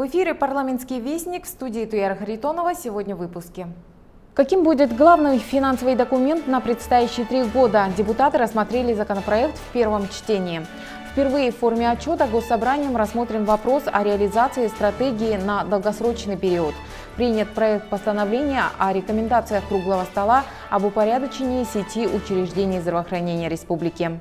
В эфире «Парламентский вестник», в студии Туяра Харитонова. Сегодня в выпуске. Каким будет главный финансовый документ на предстоящие 3 года? Депутаты рассмотрели законопроект в первом чтении. Впервые в форме отчета Госсобранием рассмотрен вопрос о реализации стратегии на долгосрочный период. Принят проект постановления о рекомендациях круглого стола об упорядочении сети учреждений здравоохранения республики.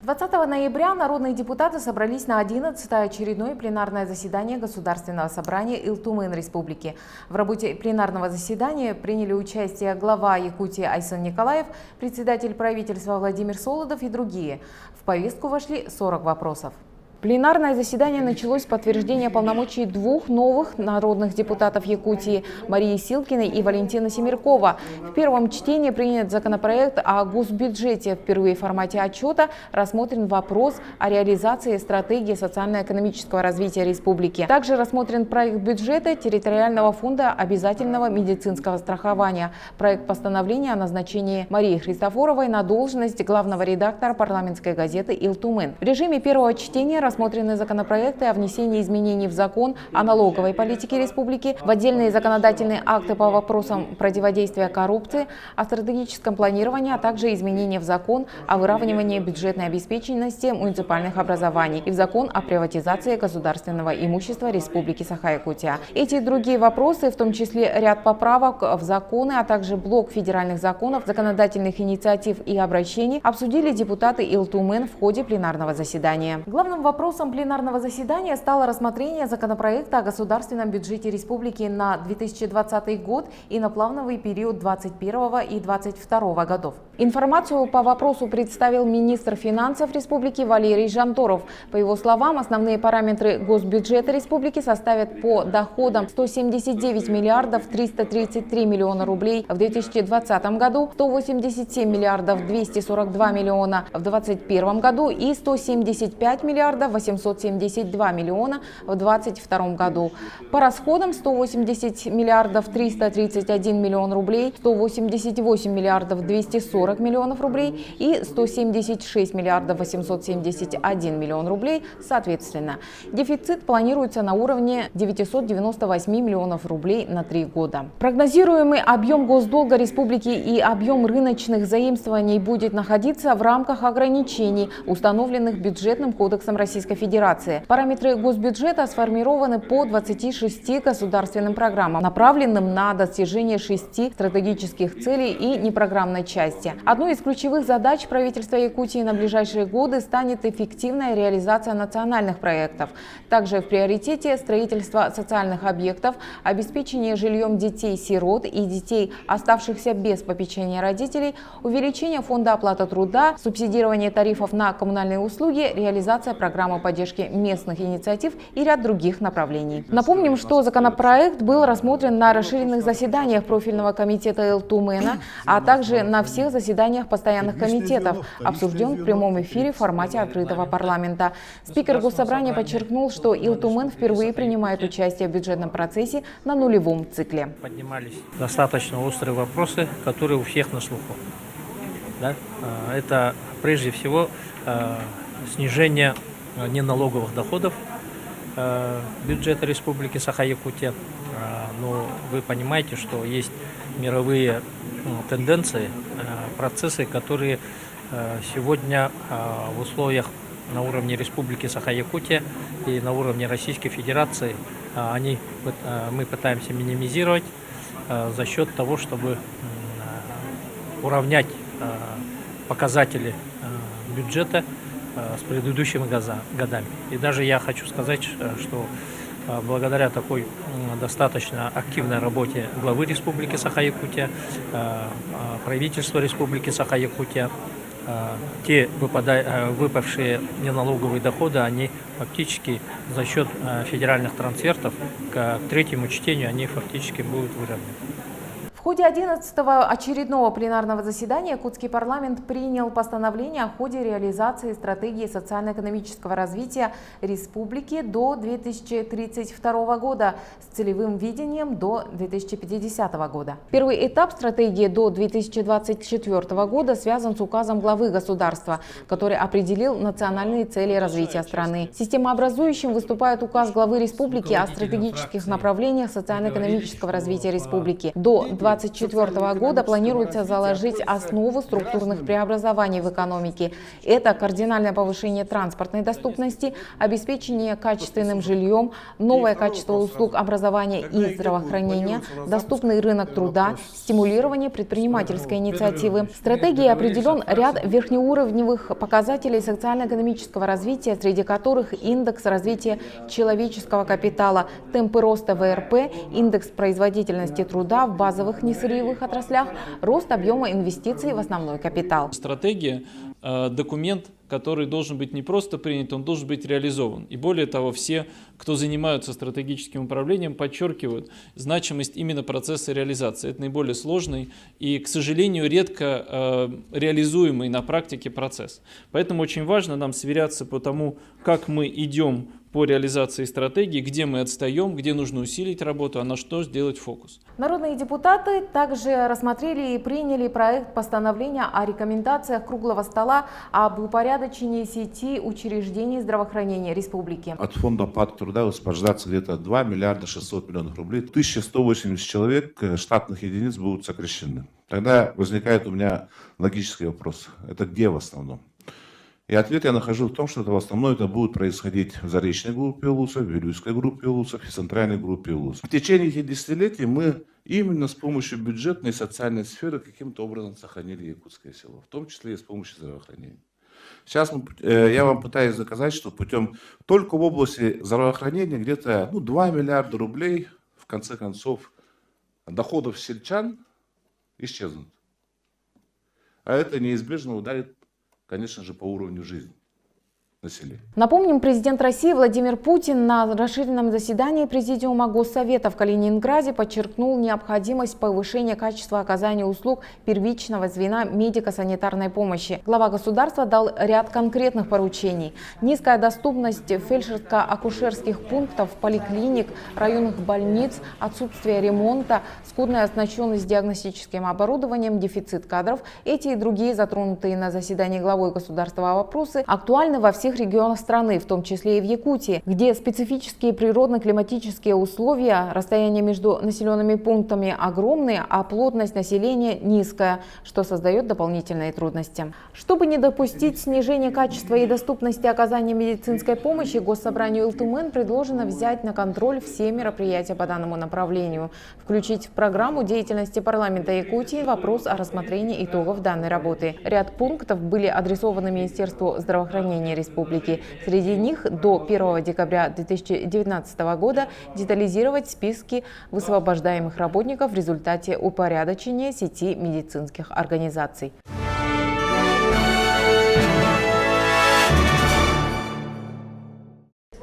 20 ноября народные депутаты собрались на 11-е очередное пленарное заседание Государственного собрания Илтумен Республики. В работе пленарного заседания приняли участие глава Якутии Айсан Николаев, председатель правительства Владимир Солодов и другие. В повестку вошли 40 вопросов. Пленарное заседание началось с подтверждения полномочий 2 новых народных депутатов Якутии – Марии Силкиной и Валентина Семеркова. В первом чтении принят законопроект о госбюджете. Впервые в формате отчета рассмотрен вопрос о реализации стратегии социально-экономического развития республики. Также рассмотрен проект бюджета территориального фонда обязательного медицинского страхования, проект постановления о назначении Марии Христофоровой на должность главного редактора парламентской газеты «Илтумен». В режиме первого чтения рассмотрены законопроекты о внесении изменений в закон о налоговой политике республики, в отдельные законодательные акты по вопросам противодействия коррупции, о стратегическом планировании, а также изменения в закон о выравнивании бюджетной обеспеченности муниципальных образований и в закон о приватизации государственного имущества Республики Саха-Якутия. Эти и другие вопросы, в том числе ряд поправок в законы, а также блок федеральных законов, законодательных инициатив и обращений, обсудили депутаты Илтумен в ходе пленарного заседания. Главным вопросом пленарного заседания стало рассмотрение законопроекта о государственном бюджете республики на 2020 год и на плановый период 2021 и 2022 годов. Информацию по вопросу представил министр финансов республики Валерий Жанторов. По его словам, основные параметры госбюджета республики составят по доходам 179 миллиардов 333 миллиона рублей в 2020 году, 187 миллиардов 242 миллиона в 2021 году и 175 миллиардов 872 миллиона в 2022 году. По расходам 180 миллиардов 331 миллион рублей, 188 миллиардов 240 миллионов рублей и 176 миллиардов 871 миллион рублей соответственно. Дефицит планируется на уровне 998 миллионов рублей на 3 года. Прогнозируемый объем госдолга республики и объем рыночных заимствований будет находиться в рамках ограничений, установленных бюджетным кодексом Российской Федерации. Параметры госбюджета сформированы по 26 государственным программам, направленным на достижение 6 стратегических целей и непрограммной части. Одной из ключевых задач правительства Якутии на ближайшие годы станет эффективная реализация национальных проектов. Также в приоритете строительство социальных объектов, обеспечение жильем детей-сирот и детей, оставшихся без попечения родителей, увеличение фонда оплаты труда, субсидирование тарифов на коммунальные услуги, реализация программы поддержки местных инициатив и ряд других направлений. Напомним, что законопроект был рассмотрен на расширенных заседаниях профильного комитета Илтумена, а также на всех заседаниях постоянных комитетов, обсужден в прямом эфире в формате открытого парламента. Спикер Госсобрания подчеркнул, что Илтумен впервые принимает участие в бюджетном процессе на нулевом цикле. Поднимались достаточно острые вопросы, которые у всех на слуху. Да? Это прежде всего снижение неналоговых доходов бюджета Республики Саха-Якутия. Но вы понимаете, что есть мировые тенденции, процессы, которые сегодня в условиях на уровне Республики Саха-Якутия и на уровне Российской Федерации мы пытаемся минимизировать за счет того, чтобы уравнять показатели бюджета с предыдущими годами. И даже я хочу сказать, что благодаря такой достаточно активной работе главы Республики Саха-Якутия, правительства Республики Саха-Якутия, те выпавшие неналоговые доходы, они фактически за счет федеральных трансфертов к третьему чтению они фактически будут выровнены. В ходе 11-го очередного пленарного заседания Якутский парламент принял постановление о ходе реализации стратегии социально-экономического развития республики до 2032 года с целевым видением до 2050 года. Первый этап стратегии до 2024 года связан с указом главы государства, который определил национальные цели развития страны. Системообразующим выступает указ главы республики о стратегических направлениях социально-экономического развития республики. До 2024 года планируется заложить основу структурных преобразований в экономике. Это кардинальное повышение транспортной доступности, обеспечение качественным жильем, новое качество услуг образования и здравоохранения, доступный рынок труда, стимулирование предпринимательской инициативы. В стратегии определен ряд верхнеуровневых показателей социально-экономического развития, среди которых индекс развития человеческого капитала, темпы роста ВРП, индекс производительности труда в базовых несырьевых отраслях, рост объема инвестиций в основной капитал. Стратегия – документ, который должен быть не просто принят, он должен быть реализован. И более того, все, кто занимаются стратегическим управлением, подчеркивают значимость именно процесса реализации. Это наиболее сложный и, к сожалению, редко реализуемый на практике процесс. Поэтому очень важно нам сверяться по тому, как мы идем по реализации стратегии, где мы отстаем, где нужно усилить работу, а на что сделать фокус. Народные депутаты также рассмотрели и приняли проект постановления о рекомендациях круглого стола об упорядочении сети учреждений здравоохранения республики. От фонда оплаты труда высвобождаться где-то 2 миллиарда 600 миллионов рублей. 1180 человек штатных единиц будут сокращены. Тогда возникает у меня логический вопрос. Это где в основном? И ответ я нахожу в том, что это в основном это будет происходить в Заречной группе улусов, в Вилюйской группе улусов и Центральной группе улусов. В течение этих десятилетий мы именно с помощью бюджетной и социальной сферы каким-то образом сохранили якутское село, в том числе и с помощью здравоохранения. Сейчас я вам пытаюсь доказать, что путем только в области здравоохранения где-то 2 миллиарда рублей, в конце концов, доходов сельчан исчезнут. А это неизбежно ударит, конечно же, по уровню жизни населения. Напомним, президент России Владимир Путин на расширенном заседании Президиума Госсовета в Калининграде подчеркнул необходимость повышения качества оказания услуг первичного звена медико-санитарной помощи. Глава государства дал ряд конкретных поручений. Низкая доступность фельдшерско-акушерских пунктов, поликлиник, районных больниц, отсутствие ремонта, скудная оснащенность диагностическим оборудованием, дефицит кадров. Эти и другие затронутые на заседании главой государства вопросы актуальны во всех регионах страны, в том числе и в Якутии, где специфические природно-климатические условия, расстояние между населенными пунктами огромные, а плотность населения низкая, что создает дополнительные трудности. Чтобы не допустить снижения качества и доступности оказания медицинской помощи, Госсобранию Илтумен предложено взять на контроль все мероприятия по данному направлению, включить в программу деятельности парламента Якутии вопрос о рассмотрении итогов данной работы. Ряд пунктов были адресованы Министерству здравоохранения республики. Среди них до 1 декабря 2019 года детализировать списки высвобождаемых работников в результате упорядочения сети медицинских организаций.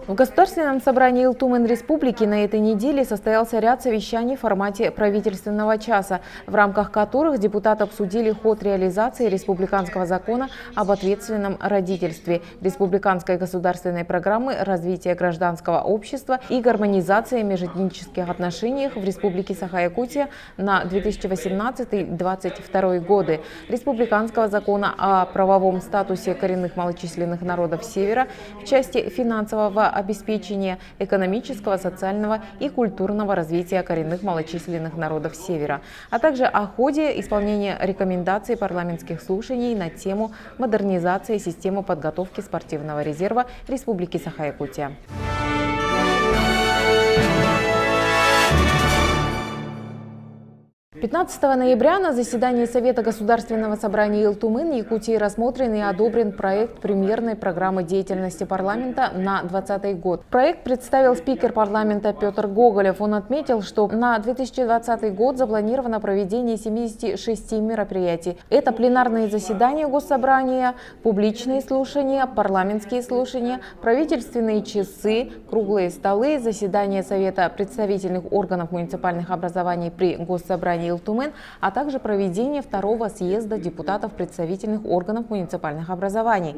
В Государственном собрании Илтумен Республики на этой неделе состоялся ряд совещаний в формате правительственного часа, в рамках которых депутаты обсудили ход реализации республиканского закона об ответственном родительстве, республиканской государственной программы развития гражданского общества и гармонизации межэтнических отношений в Республике Саха-Якутия на 2018-2022 годы, республиканского закона о правовом статусе коренных малочисленных народов Севера в части финансового обеспечения экономического, социального и культурного развития коренных малочисленных народов Севера, а также о ходе исполнения рекомендаций парламентских слушаний на тему модернизации системы подготовки спортивного резерва Республики Саха-Якутия. 15 ноября на заседании Совета Государственного собрания Илтумен Якутии рассмотрен и одобрен проект премьерной программы деятельности парламента на 2020 год. Проект представил спикер парламента Петр Гоголев. Он отметил, что на 2020 год запланировано проведение 76 мероприятий. Это пленарные заседания Госсобрания, публичные слушания, парламентские слушания, правительственные часы, круглые столы, заседания Совета представительных органов муниципальных образований при Госсобрании Илтумен, а также проведение второго съезда депутатов представительных органов муниципальных образований.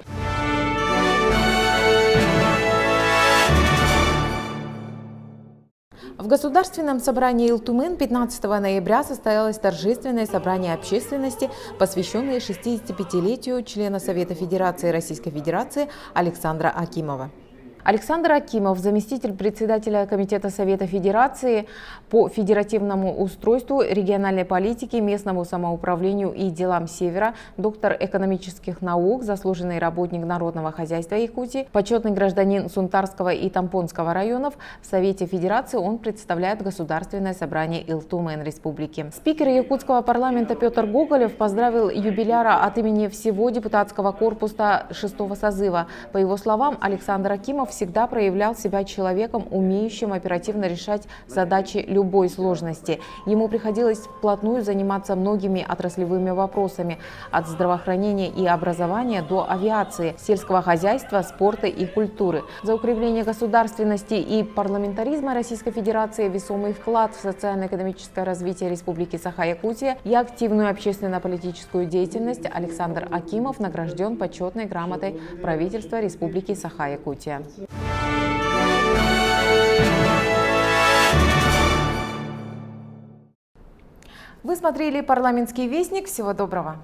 В Государственном собрании Илтумен 15 ноября состоялось торжественное собрание общественности, посвященное 65-летию члена Совета Федерации Российской Федерации Александра Акимова. Александр Акимов, заместитель председателя Комитета Совета Федерации по федеративному устройству, региональной политике, местному самоуправлению и делам Севера, доктор экономических наук, заслуженный работник народного хозяйства Якутии, почетный гражданин Сунтарского и Тампонского районов. В Совете Федерации он представляет Государственное собрание Илтумен Республики. Спикер якутского парламента Петр Гоголев поздравил юбиляра от имени всего депутатского корпуса 6-го созыва. По его словам, Александр Акимов всегда проявлял себя человеком, умеющим оперативно решать задачи любой сложности. Ему приходилось вплотную заниматься многими отраслевыми вопросами, от здравоохранения и образования до авиации, сельского хозяйства, спорта и культуры. За укрепление государственности и парламентаризма Российской Федерации, весомый вклад в социально-экономическое развитие Республики Саха-Якутия и активную общественно-политическую деятельность Александр Акимов награжден почетной грамотой правительства Республики Саха-Якутия. Вы смотрели «Парламентский вестник». Всего доброго!